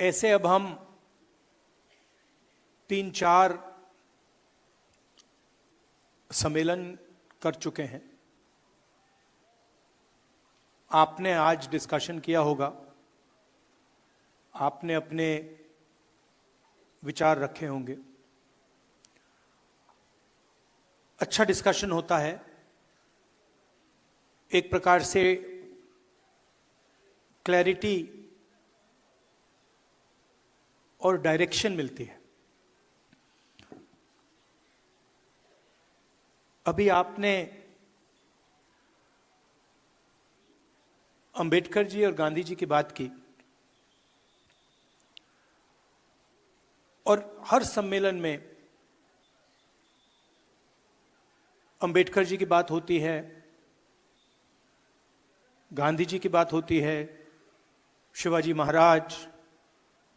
ऐसे अब हम 3-4 सम्मेलन कर चुके हैं। आपने आज डिस्कशन किया होगा, आपने अपने विचार रखे होंगे। अच्छा डिस्कशन होता है, एक प्रकार से क्लैरिटी और डायरेक्शन मिलती है। अभी आपने अंबेडकर जी और गांधी जी की बात की, और हर सम्मेलन में अंबेडकर जी की बात होती है, गांधी जी की बात होती है, शिवाजी महाराज,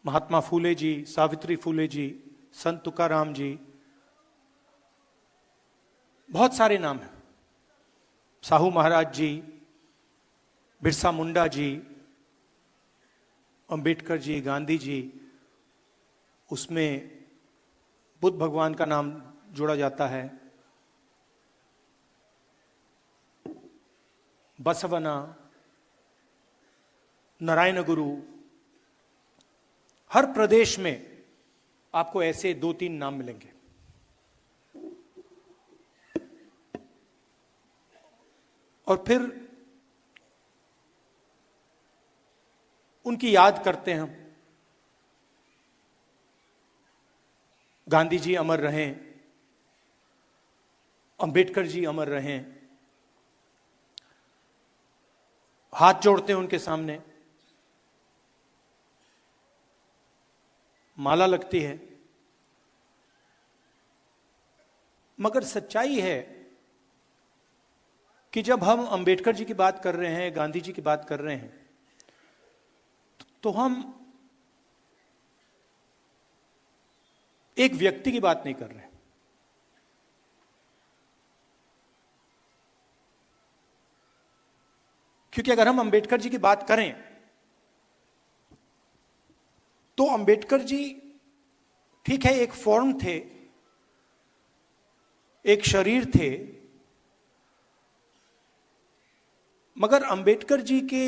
महात्मा फूले जी, सावित्री फूले जी, संत तुकाराम जी, बहुत सारे नाम हैं, साहू महाराज जी, बिरसा मुंडा जी, अंबेडकर जी, गांधी जी, उसमें बुद्ध भगवान का नाम जोड़ा जाता है, बसवना, नारायण गुरु। हर प्रदेश में आपको ऐसे 2-3 नाम मिलेंगे। और फिर उनकी याद करते हैं हम। गांधी जी अमर रहें, अंबेडकर जी अमर रहें, हाथ जोड़ते हैं उनके सामने, माला लगती है। मगर सच्चाई है कि जब हम अंबेडकर जी की बात कर रहे हैं, गांधी जी की बात कर रहे हैं, तो हम एक व्यक्ति की बात नहीं कर रहे हैं। क्योंकि अगर हम अंबेडकर जी की बात करें तो अंबेडकर जी ठीक है एक फॉर्म थे, एक शरीर थे, मगर अंबेडकर जी के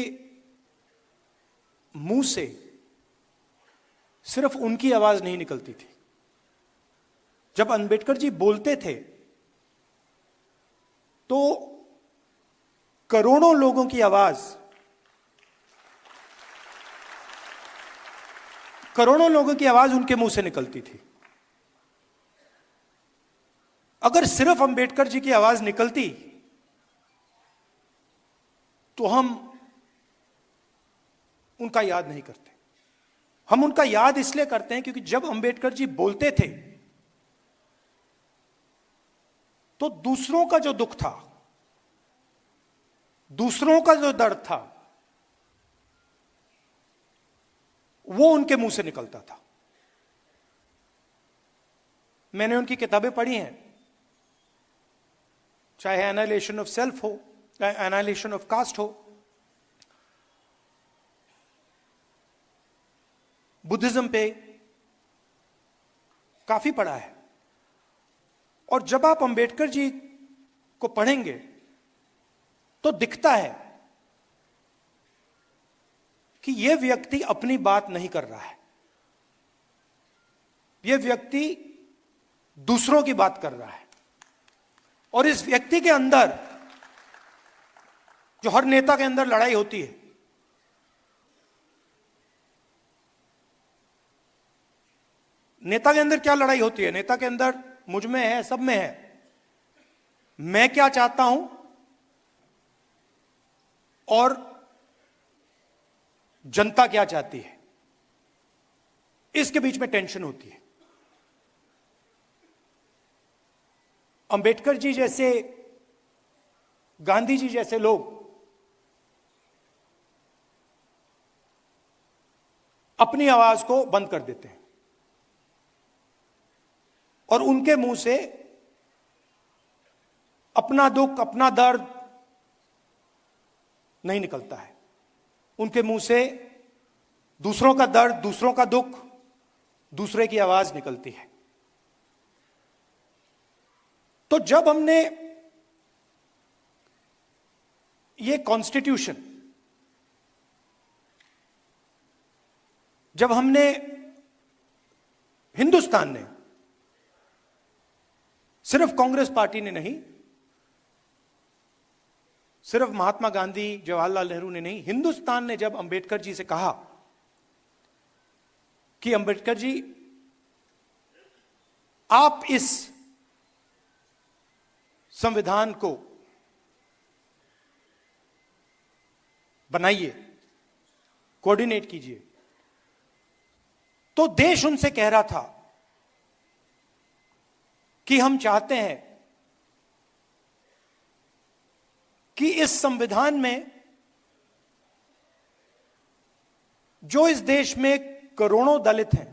मुंह से सिर्फ उनकी आवाज नहीं निकलती थी। जब अंबेडकर जी बोलते थे तो करोड़ों लोगों की आवाज, करोड़ों लोगों की आवाज उनके मुंह से निकलती थी। अगर सिर्फ अंबेडकर जी की आवाज निकलती तो हम उनका याद नहीं करते। हम उनका याद इसलिए करते हैं क्योंकि जब अंबेडकर जी बोलते थे तो दूसरों का जो दुख था, दूसरों का जो दर्द था, वो उनके मुंह से निकलता था। मैंने उनकी किताबें पढ़ी हैं, चाहे एनालिसिस ऑफ सेल्फ हो, एनालिसिस ऑफ कास्ट हो, बुद्धिज्म पे काफी पढ़ा है। और जब आप अंबेडकर जी को पढ़ेंगे तो दिखता है कि यह व्यक्ति अपनी बात नहीं कर रहा है, यह व्यक्ति दूसरों की बात कर रहा है। और इस व्यक्ति के अंदर, जो हर नेता के अंदर लड़ाई होती है, नेता के अंदर क्या लड़ाई होती है? नेता के अंदर मुझ में है, सब में है, मैं क्या चाहता हूं और जनता क्या चाहती है, इसके बीच में टेंशन होती है। अंबेडकर जी जैसे, गांधी जी जैसे लोग अपनी आवाज को बंद कर देते हैं और उनके मुंह से अपना दुख, अपना दर्द नहीं निकलता है। उनके मुंह से दूसरों का दर्द, दूसरों का दुख, दूसरे की आवाज निकलती है। तो जब हमने ये कॉन्स्टिट्यूशन, जब हमने, हिंदुस्तान ने, सिर्फ कांग्रेस पार्टी ने नहीं, सिर्फ महात्मा गांधी, जवाहरलाल नेहरू ने नहीं, हिंदुस्तान ने जब अंबेडकर जी से कहा कि अंबेडकर जी आप इस संविधान को बनाइए, कोऑर्डिनेट कीजिए, तो देश उनसे कह रहा था कि हम चाहते हैं कि इस संविधान में जो इस देश में करोड़ों दलित हैं,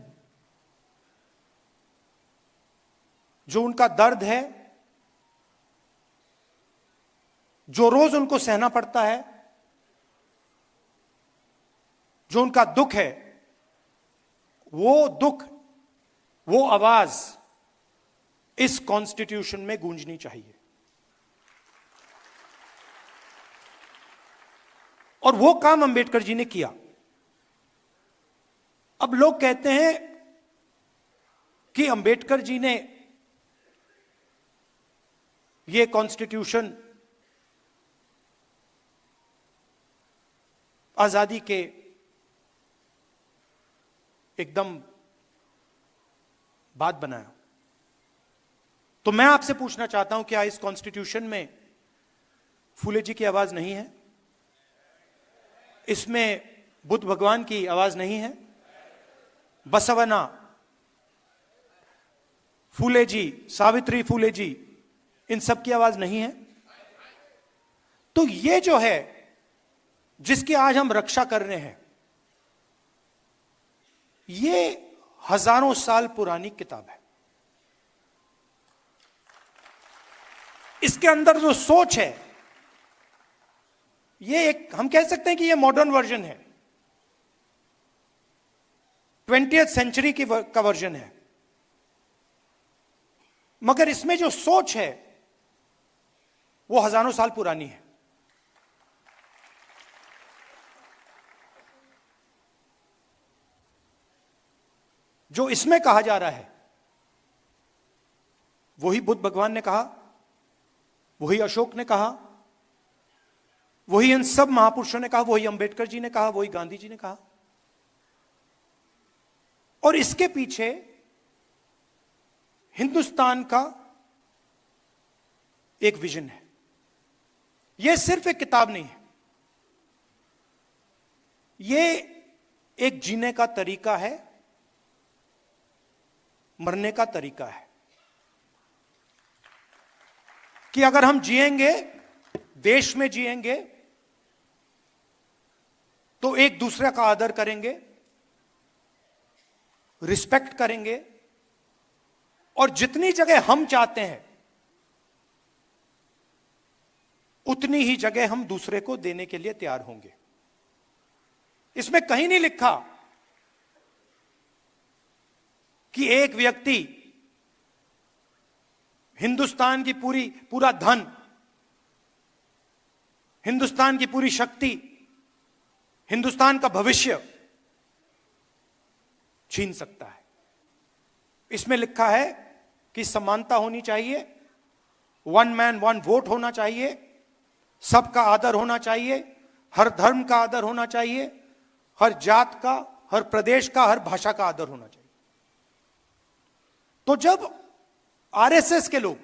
जो उनका दर्द है, जो रोज उनको सहना पड़ता है, जो उनका दुख है, वो दुख, वो आवाज इस कॉन्स्टिट्यूशन में गूंजनी चाहिए। और वो काम अंबेडकर जी ने किया। अब लोग कहते हैं कि अंबेडकर जी ने ये कॉन्स्टिट्यूशन आजादी के एकदम बाद बनाया। तो मैं आपसे पूछना चाहता हूं, क्या इस कॉन्स्टिट्यूशन में फूले जी की आवाज नहीं है? इसमें बुद्ध भगवान की आवाज नहीं है? बसवना, फूले जी, सावित्री फूले जी, इन सब की आवाज नहीं है? तो ये जो है, जिसकी आज हम रक्षा कर रहे हैं, ये हजारों साल पुरानी किताब है। इसके अंदर जो सोच है, ये एक, हम कह सकते हैं कि ये मॉडर्न वर्जन है, 20th सेंचुरी का वर्जन है, मगर इसमें जो सोच है वो हजारों साल पुरानी है। जो इसमें कहा जा रहा है वही बुद्ध भगवान ने कहा, वही अशोक ने कहा, वही इन सब महापुरुषों ने कहा, वही अंबेडकर जी ने कहा, वही गांधी जी ने कहा। और इसके पीछे हिंदुस्तान का एक विजन है। यह सिर्फ एक किताब नहीं है, यह एक जीने का तरीका है, मरने का तरीका है, कि अगर हम जिएंगे, देश में जिएंगे, तो एक दूसरे का आदर करेंगे, रिस्पेक्ट करेंगे, और जितनी जगह हम चाहते हैं उतनी ही जगह हम दूसरे को देने के लिए तैयार होंगे। इसमें कहीं नहीं लिखा कि एक व्यक्ति हिंदुस्तान की पूरा धन, हिंदुस्तान की पूरी शक्ति, हिंदुस्तान का भविष्य छीन सकता है। इसमें लिखा है कि समानता होनी चाहिए, वन मैन वन वोट होना चाहिए, सबका आदर होना चाहिए, हर धर्म का आदर होना चाहिए, हर जात का, हर प्रदेश का, हर भाषा का आदर होना चाहिए। तो जब आरएसएस के लोग,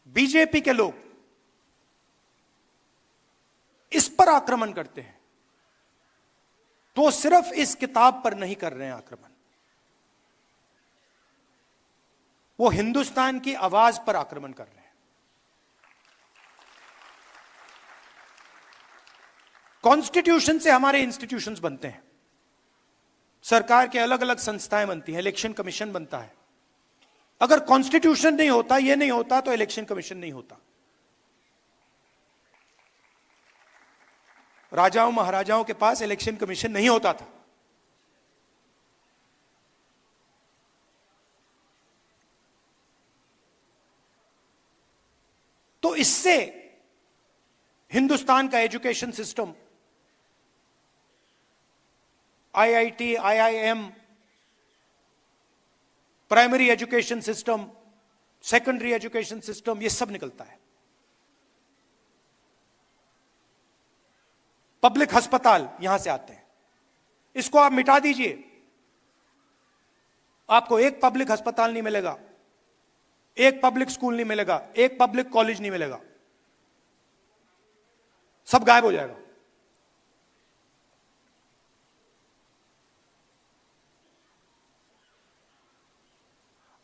बीजेपी के लोग इस पर आक्रमण करते हैं, तो सिर्फ इस किताब पर नहीं कर रहे हैं आक्रमण, वो हिंदुस्तान की आवाज पर आक्रमण कर रहे हैं। कॉन्स्टिट्यूशन से हमारे इंस्टीट्यूशंस बनते हैं, सरकार के अलग अलग संस्थाएं बनती हैं, इलेक्शन कमीशन बनता है। अगर कॉन्स्टिट्यूशन नहीं होता, ये नहीं होता, तो इलेक्शन कमीशन नहीं होता। राजाओं महाराजाओं के पास इलेक्शन कमीशन नहीं होता था। तो इससे हिंदुस्तान का education system, IIT, IIM, primary education system, secondary education system, यह सब निकलता है। पब्लिक अस्पताल यहां से आते हैं। इसको आप मिटा दीजिए, आपको एक पब्लिक अस्पताल नहीं मिलेगा, एक पब्लिक स्कूल नहीं मिलेगा, एक पब्लिक कॉलेज नहीं मिलेगा, सब गायब हो जाएगा।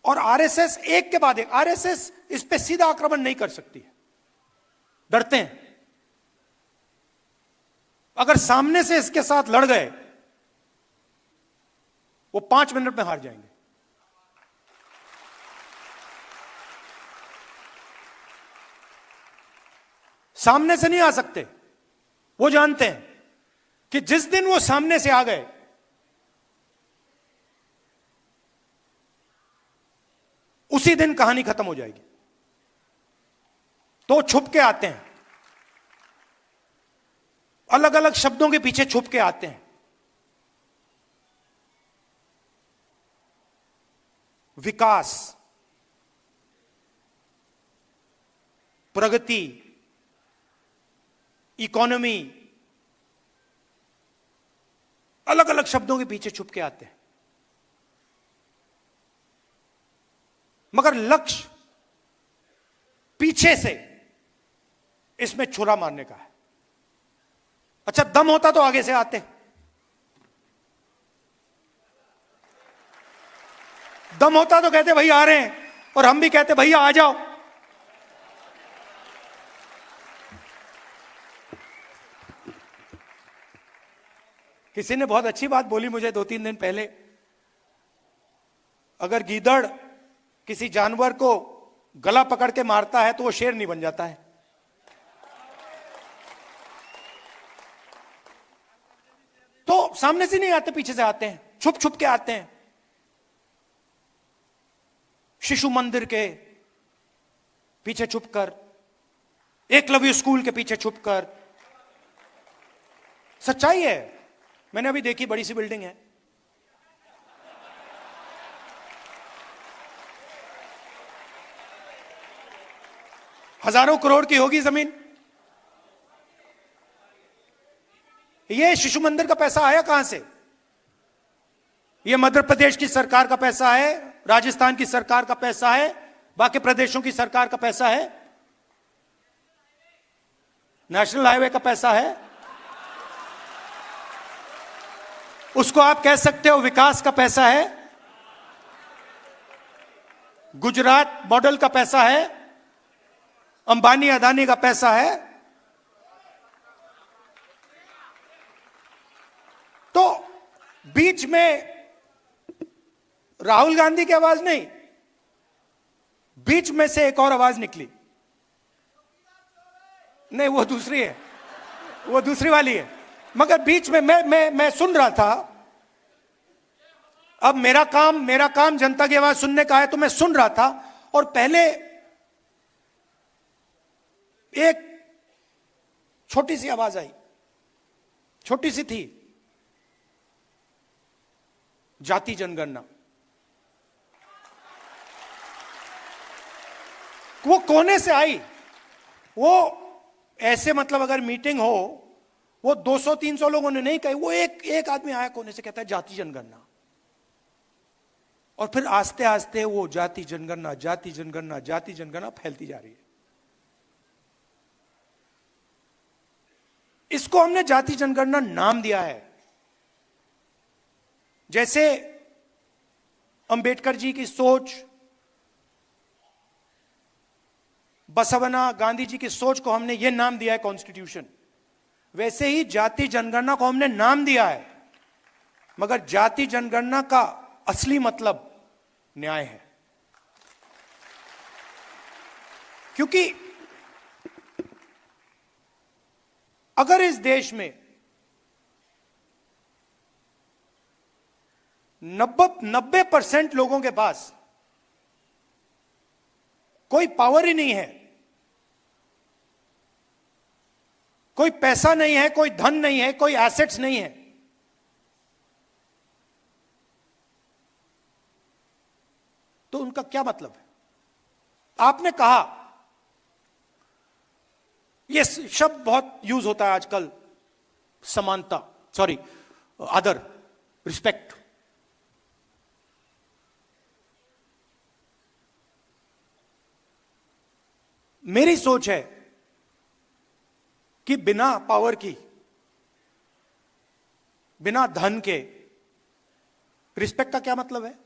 और आरएसएस एक के बाद एक, आरएसएस इस पे सीधा आक्रमण नहीं कर सकती है, डरते हैं। अगर सामने से इसके साथ लड़ गए, वो 5 मिनट में हार जाएंगे। सामने से नहीं आ सकते। वो जानते हैं कि जिस दिन वो सामने से आ गए, उसी दिन कहानी खत्म हो जाएगी। तो छुप के आते हैं, अलग अलग शब्दों के पीछे छुप के आते हैं। विकास, प्रगति, इकोनॉमी, अलग अलग शब्दों के पीछे छुप के आते हैं, मगर लक्ष्य पीछे से इसमें छुरा मारने का है। अच्छा, दम होता तो आगे से आते, दम होता तो कहते भैया आ रहे हैं, और हम भी कहते भैया आ जाओ। किसी ने बहुत अच्छी बात बोली मुझे 2-3 दिन पहले, अगर गीदड़ किसी जानवर को गला पकड़ के मारता है तो वो शेर नहीं बन जाता है। तो सामने से नहीं आते, पीछे से आते हैं, छुप छुप के आते हैं। शिशु मंदिर के पीछे छुपकर, एकलव्य स्कूल के पीछे छुपकर। सच्चाई है, मैंने अभी देखी, बड़ी सी बिल्डिंग है, हजारों करोड़ की होगी जमीन। ये शिशु मंदिर का पैसा आया कहां से? ये मध्य प्रदेश की सरकार का पैसा है, राजस्थान की सरकार का पैसा है, बाकी प्रदेशों की सरकार का पैसा है, नेशनल हाईवे का पैसा है। उसको आप कह सकते हो विकास का पैसा है, गुजरात मॉडल का पैसा है, अंबानी अदानी का पैसा है। तो बीच में राहुल गांधी की आवाज नहीं, बीच में से एक और आवाज निकली। नहीं, वो दूसरी है, वो दूसरी वाली है। मगर बीच में मैं सुन रहा था। अब मेरा काम जनता की आवाज सुनने का है, तो मैं सुन रहा था। और पहले एक छोटी सी आवाज आई, छोटी सी थी, जाति जनगणना। वो कोने से आई, वो ऐसे मतलब अगर मीटिंग हो, वो 200-300 लोगों ने नहीं कही, वो एक आदमी आया कोने से, कहता है जाति जनगणना। और फिर आस्ते आस्ते वो जाति जनगणना, जाति जनगणना, जाति जनगणना फैलती जा रही है। इसको हमने जाति जनगणना नाम दिया है। जैसे अंबेडकर जी की सोच, बसवना, गांधी जी की सोच को हमने यह नाम दिया है कॉन्स्टिट्यूशन, वैसे ही जाति जनगणना को हमने नाम दिया है। मगर जाति जनगणना का असली मतलब न्याय है। क्योंकि अगर इस देश में 90% लोगों के पास कोई पावर ही नहीं है, कोई पैसा नहीं है, कोई धन नहीं है, कोई एसेट्स नहीं है। तो उनका क्या मतलब है? आपने कहा, यह शब्द बहुत यूज होता है आजकल, समानता, सॉरी, आदर, रिस्पेक्ट। मेरी सोच है कि बिना पावर की, बिना धन के रिस्पेक्ट का क्या मतलब है?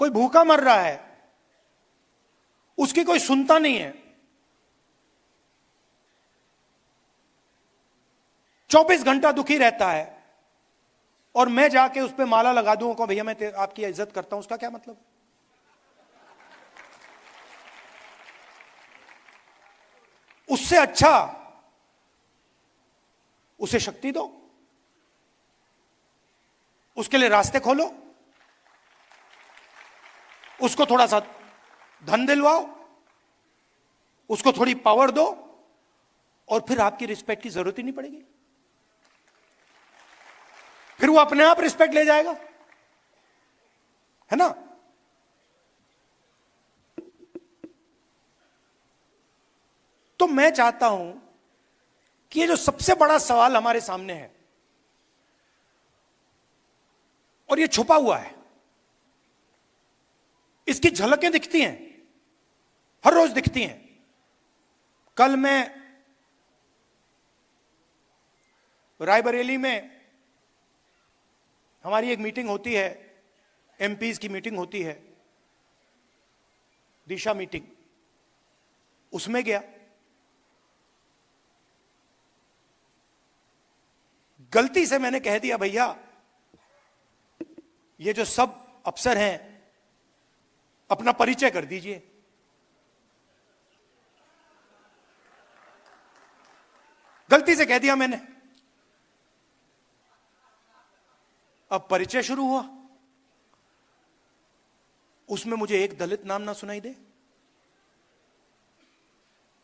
कोई भूखा मर रहा है, उसकी कोई सुनता नहीं है, 24 घंटा दुखी रहता है, और मैं जाके उस पर माला लगा दूं को, भैया मैं आपकी इज्जत करता हूं, उसका क्या मतलब? उससे अच्छा उसे शक्ति दो, उसके लिए रास्ते खोलो, उसको थोड़ा सा धन दिलवाओ, उसको थोड़ी पावर दो, और फिर आपकी रिस्पेक्ट की जरूरत ही नहीं पड़ेगी। फिर वो अपने आप रिस्पेक्ट ले जाएगा, है ना? तो मैं चाहता हूं कि ये जो सबसे बड़ा सवाल हमारे सामने है, और ये छुपा हुआ है, इसकी झलकें दिखती हैं, हर रोज दिखती हैं। कल मैं रायबरेली में, हमारी एक मीटिंग होती है, एमपीज की मीटिंग होती है, दिशा मीटिंग, उसमें गया। गलती से मैंने कह दिया, भैया ये जो सब अफसर हैं, अपना परिचय कर दीजिए। गलती से कह दिया मैंने। अब परिचय शुरू हुआ, उसमें मुझे एक दलित नाम ना सुनाई दे,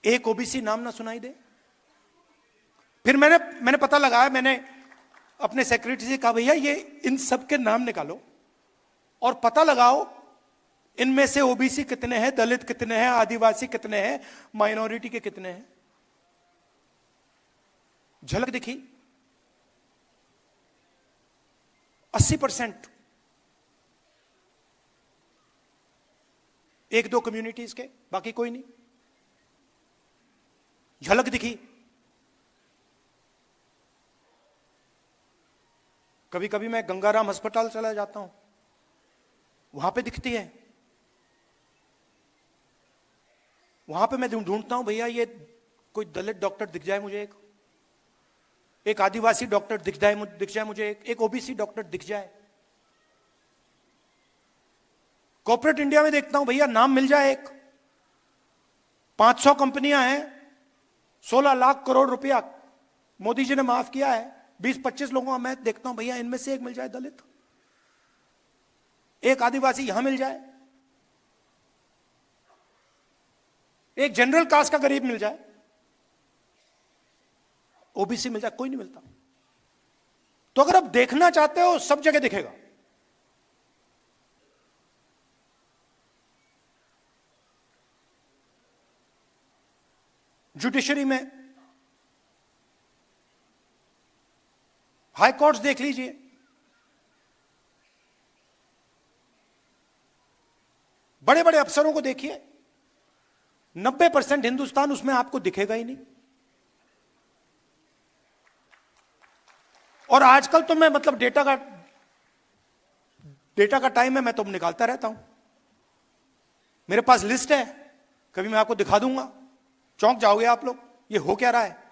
एक ओबीसी नाम ना सुनाई दे। फिर मैंने पता लगाया, मैंने अपने सेक्रेटरी से कहा, भैया ये इन सब के नाम निकालो और पता लगाओ इनमें से ओबीसी कितने हैं, दलित कितने हैं, आदिवासी कितने हैं, माइनॉरिटी के कितने हैं। झलक दिखी, 80%। एक दो कम्युनिटीज के, बाकी कोई नहीं। झलक दिखी। कभी कभी मैं गंगाराम अस्पताल चला जाता हूं, वहां पे दिखती है। वहां पे मैं ढूंढता हूं, भैया ये कोई दलित डॉक्टर दिख जाए मुझे, एक आदिवासी डॉक्टर दिख जाए मुझे, एक ओबीसी डॉक्टर दिख जाए। कॉर्पोरेट इंडिया में देखता हूं, भैया नाम मिल जाए एक। 500 कंपनियां हैं, 16 लाख करोड़ रुपया मोदी जी ने माफ किया है। 20-25 लोगों का मैं देखता हूं, भैया इनमें से एक मिल जाए दलित, एक आदिवासी यहां मिल जाए, एक जनरल कास्ट का गरीब मिल जाए, ओबीसी मिल जाए, कोई नहीं मिलता। तो अगर आप देखना चाहते हो, सब जगह दिखेगा। जुडिशरी में हाई कोर्ट्स देख लीजिए, बड़े बड़े अफसरों को देखिए, 90% हिंदुस्तान उसमें आपको दिखेगा ही नहीं। और आजकल तो मैं मतलब डेटा का टाइम है, मैं तो निकालता रहता हूं। मेरे पास लिस्ट है, कभी मैं आपको दिखा दूंगा, चौंक जाओगे आप लोग, ये हो क्या रहा है।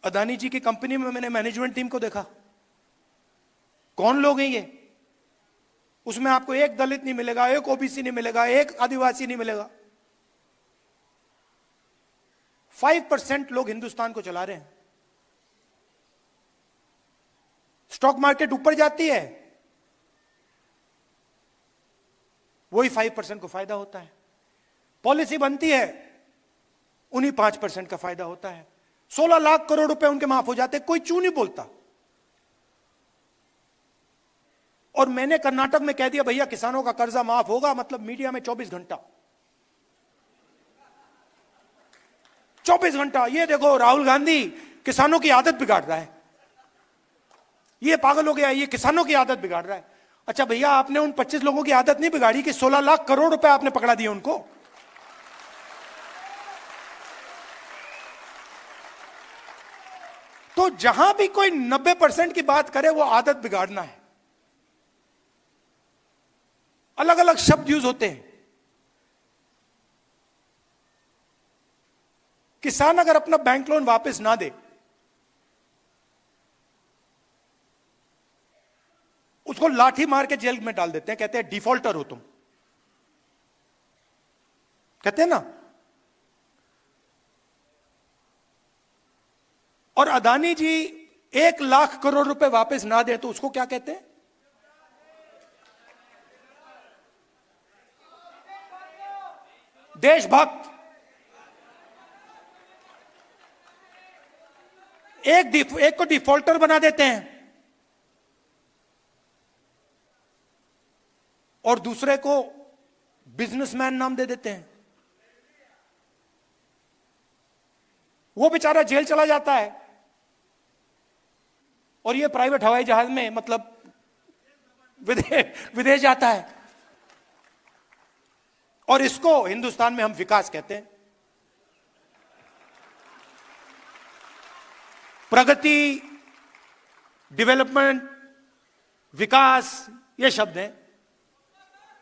अदानी जी की कंपनी में मैंने मैनेजमेंट टीम को देखा, कौन लोग हैं ये? उसमें आपको एक दलित नहीं मिलेगा, एक ओबीसी नहीं मिलेगा, एक आदिवासी नहीं मिलेगा। 5% लोग हिंदुस्तान को चला रहे हैं। स्टॉक मार्केट ऊपर जाती है, वही 5% को फायदा होता है। पॉलिसी बनती है, उन्हीं 5% का फायदा होता है। 16 लाख करोड़ रुपए उनके माफ हो जाते, कोई चू नहीं बोलता। और मैंने कर्नाटक में कह दिया भैया किसानों का कर्जा माफ होगा, मतलब मीडिया में 24 घंटा 24 घंटा, ये देखो राहुल गांधी किसानों की आदत बिगाड़ रहा है, ये पागल हो गया, ये किसानों की आदत बिगाड़ रहा है। अच्छा भैया, आपने उन 25 लोगों की आदत नहीं बिगाड़ी कि 16 लाख करोड़ रुपए आपने पकड़ा दिए उनको। तो जहां भी कोई 90% की बात करे वो आदत बिगाड़ना है। अलग अलग शब्द यूज होते हैं। किसान अगर अपना बैंक लोन वापस ना दे, उसको लाठी मार के जेल में डाल देते हैं, कहते हैं डिफॉल्टर हो तुम, कहते हैं ना। और अदानी जी 1 लाख करोड़ रुपए वापस ना दे तो उसको क्या कहते हैं? देशभक्त। एक को डिफॉल्टर बना देते हैं और दूसरे को बिजनेसमैन नाम दे देते हैं। वो बेचारा जेल चला जाता है और ये प्राइवेट हवाई जहाज में, मतलब विदेश जाता है। और इसको हिंदुस्तान में हम विकास कहते हैं। प्रगति, डेवलपमेंट, विकास, ये शब्द हैं।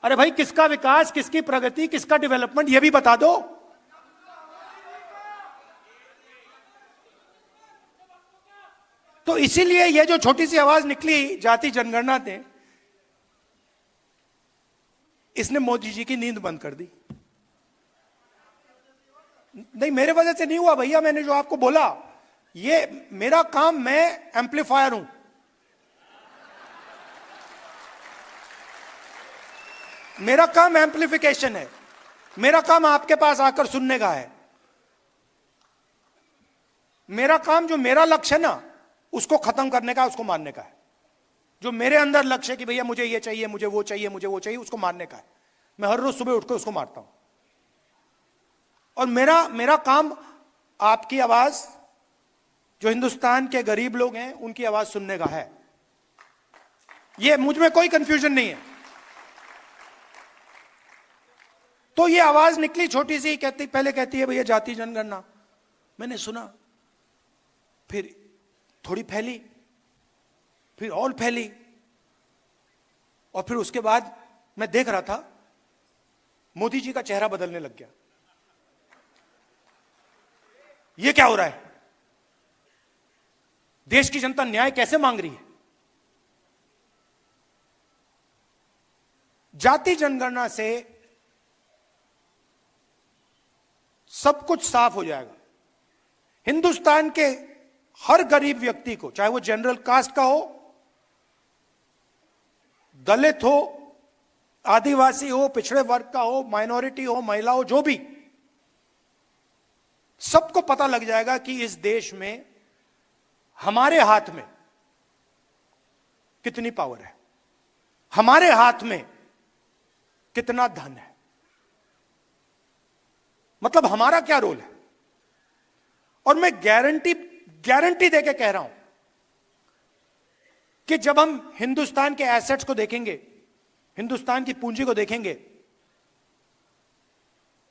अरे भाई, किसका विकास, किसकी प्रगति, किसका डेवलपमेंट, ये भी बता दो। तो इसीलिए ये जो छोटी सी आवाज निकली जाति जनगणना ने, इसने मोदी जी की नींद बंद कर दी। नहीं, मेरे वजह से नहीं हुआ भैया, मैंने जो आपको बोला, ये मेरा काम, मैं एम्पलीफायर हूं। मेरा काम एम्पलीफिकेशन है। मेरा काम आपके पास आकर सुनने का है। मेरा काम, जो मेरा लक्ष्य है ना, उसको खत्म करने का, उसको मारने का है। जो मेरे अंदर लक्ष्य है कि भैया मुझे ये चाहिए, मुझे वो चाहिए, मुझे वो चाहिए, उसको मारने का है। मैं हर रोज सुबह उठकर उसको मारता हूं। और मेरा काम आपकी आवाज, जो हिंदुस्तान के गरीब लोग हैं, उनकी आवाज सुनने का है। ये मुझ में कोई कंफ्यूजन नहीं है। तो ये आवाज निकली छोटी सी, पहले कहती है भैया जाति जनगणना, मैंने सुना, फिर थोड़ी फैली, फिर और फैली, और फिर उसके बाद मैं देख रहा था मोदी जी का चेहरा बदलने लग गया। ये क्या हो रहा है? देश की जनता न्याय कैसे मांग रही है? जाति जनगणना से सब कुछ साफ हो जाएगा। हिंदुस्तान के हर गरीब व्यक्ति को, चाहे वो जनरल कास्ट का हो, दलित हो, आदिवासी हो, पिछड़े वर्ग का हो, माइनॉरिटी हो, महिला हो, जो भी, सबको पता लग जाएगा कि इस देश में हमारे हाथ में कितनी पावर है, हमारे हाथ में कितना धन है, मतलब हमारा क्या रोल है। और मैं गारंटी देके कह रहा हूं कि जब हम हिंदुस्तान के एसेट्स को देखेंगे, हिंदुस्तान की पूंजी को देखेंगे,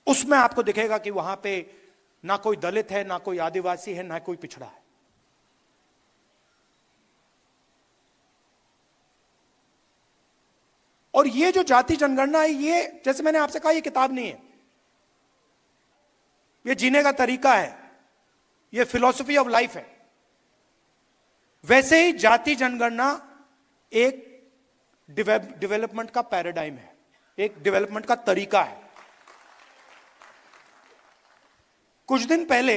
उसमें आपको दिखेगा कि वहां पे ना कोई दलित है, ना कोई आदिवासी है, ना कोई पिछड़ा है। और ये जो जाति जनगणना है, ये जैसे मैंने आपसे कहा, ये किताब नहीं है, ये जीने का तरीका है, ये फिलॉसफी ऑफ लाइफ है। वैसे ही जाति जनगणना एक डेवलपमेंट का पैराडाइम है, एक डेवलपमेंट का तरीका है। कुछ दिन पहले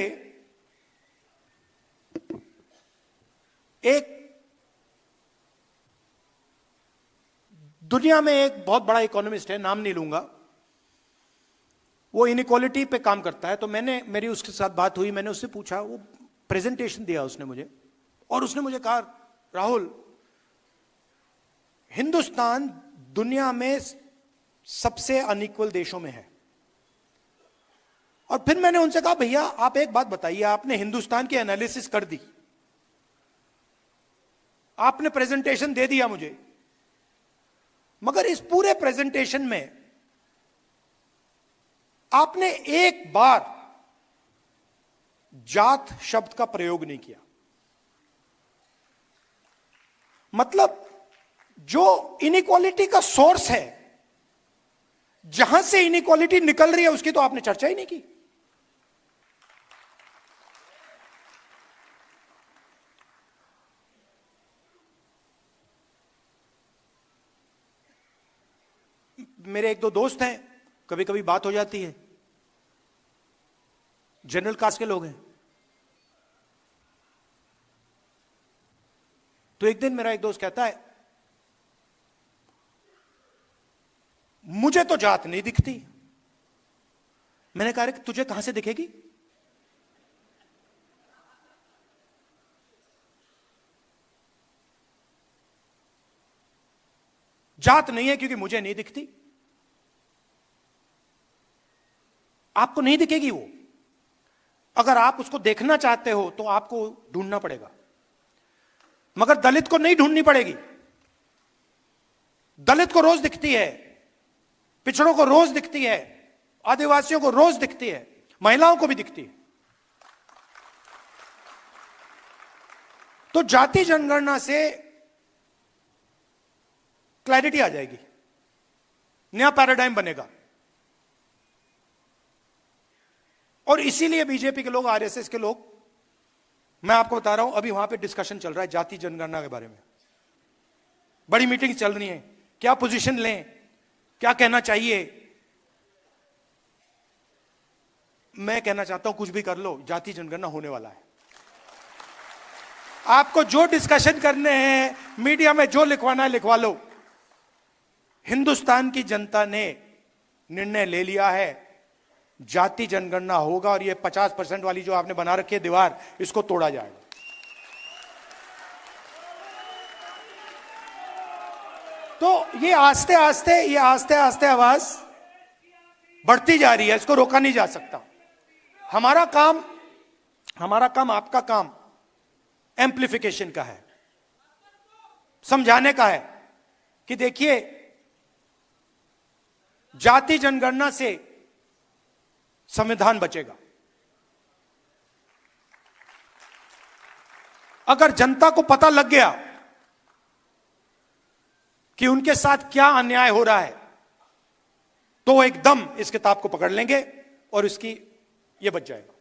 एक दुनिया में एक बहुत बड़ा इकोनॉमिस्ट है, नाम नहीं लूंगा, वो इनइक्वालिटी पे काम करता है। तो मेरी उसके साथ बात हुई, मैंने उससे पूछा, वो प्रेजेंटेशन दिया उसने मुझे, और उसने मुझे कहा, राहुल, हिंदुस्तान दुनिया में सबसे अनइक्वल देशों में है। और फिर मैंने उनसे कहा, भैया आप एक बात बताइए, आपने हिंदुस्तान की एनालिसिस कर दी, आपने प्रेजेंटेशन दे दिया मुझे, मगर इस पूरे प्रेजेंटेशन में आपने एक बार जात शब्द का प्रयोग नहीं किया। मतलब जो इनइक्वालिटी का सोर्स है, जहां से इनइक्वालिटी निकल रही है, उसकी तो आपने चर्चा ही नहीं की। मेरे एक दो दोस्त हैं, कभी कभी बात हो जाती है, जनरल कास्ट के लोग हैं। तो एक दिन मेरा एक दोस्त कहता है, मुझे तो जात नहीं दिखती। मैंने कहा, तुझे कहां से दिखेगी? जात नहीं है क्योंकि मुझे नहीं दिखती, आपको नहीं दिखेगी वो। अगर आप उसको देखना चाहते हो तो आपको ढूंढना पड़ेगा, मगर दलित को नहीं ढूंढनी पड़ेगी। दलित को रोज दिखती है, पिछड़ों को रोज दिखती है, आदिवासियों को रोज दिखती है, महिलाओं को भी दिखती है। तो जाति जनगणना से क्लैरिटी आ जाएगी, नया पैराडाइम बनेगा। और इसीलिए बीजेपी के लोग, आरएसएस के लोग, मैं आपको बता रहा हूं, अभी वहां पे डिस्कशन चल रहा है जाति जनगणना के बारे में, बड़ी मीटिंग चल रही है, क्या पोजीशन लें, क्या कहना चाहिए। मैं कहना चाहता हूं, कुछ भी कर लो, जाति जनगणना होने वाला है। आपको जो डिस्कशन करने हैं, मीडिया में जो लिखवाना है लिखवा लो। हिंदुस्तान की जनता ने निर्णय ले लिया है, जाति जनगणना होगा, और ये 50% वाली जो आपने बना रखी है दीवार, इसको तोड़ा जाएगा। तो ये आस्ते आस्ते आवाज बढ़ती जा रही है, इसको रोका नहीं जा सकता। हमारा काम आपका काम एम्प्लीफिकेशन का है, समझाने का है कि देखिए, जाति जनगणना से संविधान बचेगा। अगर जनता को पता लग गया कि उनके साथ क्या अन्याय हो रहा है, तो वो एकदम इस किताब को पकड़ लेंगे और इसकी ये बच जाएगा।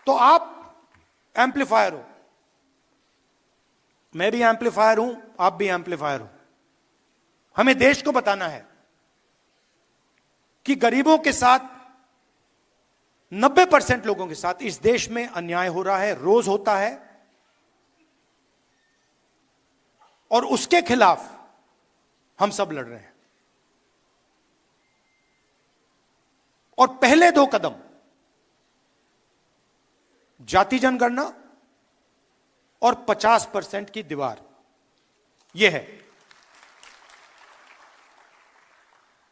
तो आप एम्पलीफायर हो, मैं भी एम्पलीफायर हूं, आप भी एम्पलीफायर हो। हमें देश को बताना है कि गरीबों के साथ, 90% लोगों के साथ इस देश में अन्याय हो रहा है, रोज होता है, और उसके खिलाफ हम सब लड़ रहे हैं। और पहले 2 कदम, जाति जनगणना और 50% की दीवार, यह है।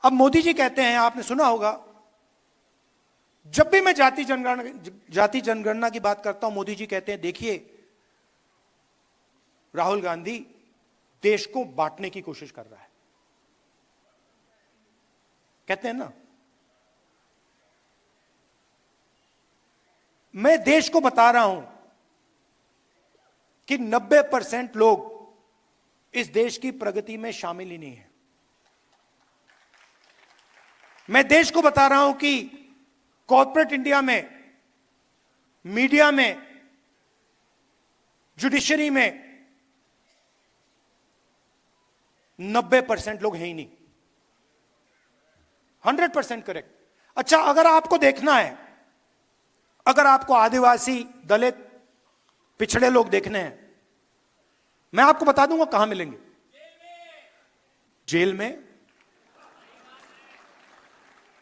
अब मोदी जी कहते हैं, आपने सुना होगा, जब भी मैं जाति जनगणना की बात करता हूं, मोदी जी कहते हैं, देखिए राहुल गांधी देश को बांटने की कोशिश कर रहा है। कहते हैं ना, मैं देश को बता रहा हूं कि 90% लोग इस देश की प्रगति में शामिल ही नहीं है। मैं देश को बता रहा हूं कि कॉर्पोरेट इंडिया में, मीडिया में, जुडिशरी में 90% लोग हैं ही नहीं। 100% करेक्ट। अच्छा, अगर आपको देखना है, अगर आपको आदिवासी, दलित, पिछड़े लोग देखने हैं, मैं आपको बता दूंगा कहां मिलेंगे। जेल में,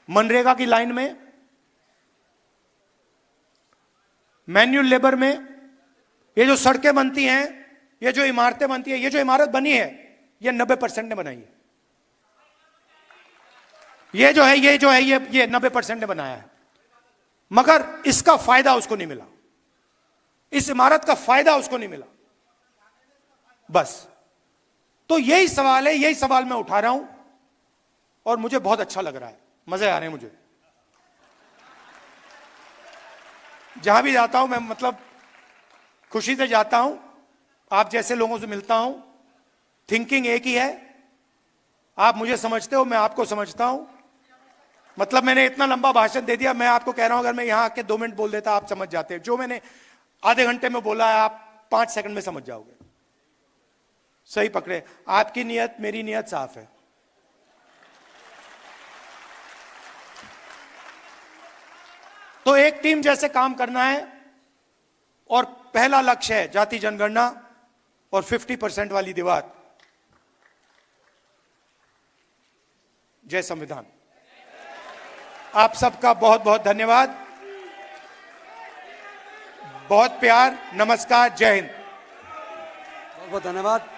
मनरेगा की लाइन में, मैन्युअल लेबर में। ये जो सड़कें बनती हैं, ये जो इमारतें बनती हैं, ये जो इमारत बनी है, ये 90% ने बनाई है। ये जो है ये 90% ने बनाया है, मगर इसका फायदा उसको नहीं मिला, इस इमारत का फायदा उसको नहीं मिला। बस तो यही सवाल है, यही सवाल मैं उठा रहा हूं और मुझे बहुत अच्छा लग रहा है, मजे आ रहे हैं मुझे। जहां भी जाता हूं मैं, मतलब खुशी से जाता हूं, आप जैसे लोगों से मिलता हूं। थिंकिंग एक ही है, आप मुझे समझते हो, मैं आपको समझता हूं। मतलब मैंने इतना लंबा भाषण दे दिया, मैं आपको कह रहा हूं अगर मैं यहां आके 2 मिनट बोल देता आप समझ जाते। जो मैंने आधे घंटे में बोला है आप 5 सेकंड में समझ जाओगे। सही पकड़े, आपकी नियत मेरी नियत साफ है। तो एक टीम जैसे काम करना है और पहला लक्ष्य है जाति जनगणना और 50% वाली दीवार। जय संविधान। आप सबका बहुत बहुत धन्यवाद, बहुत प्यार, नमस्कार, जय हिंद। बहुत बहुत धन्यवाद।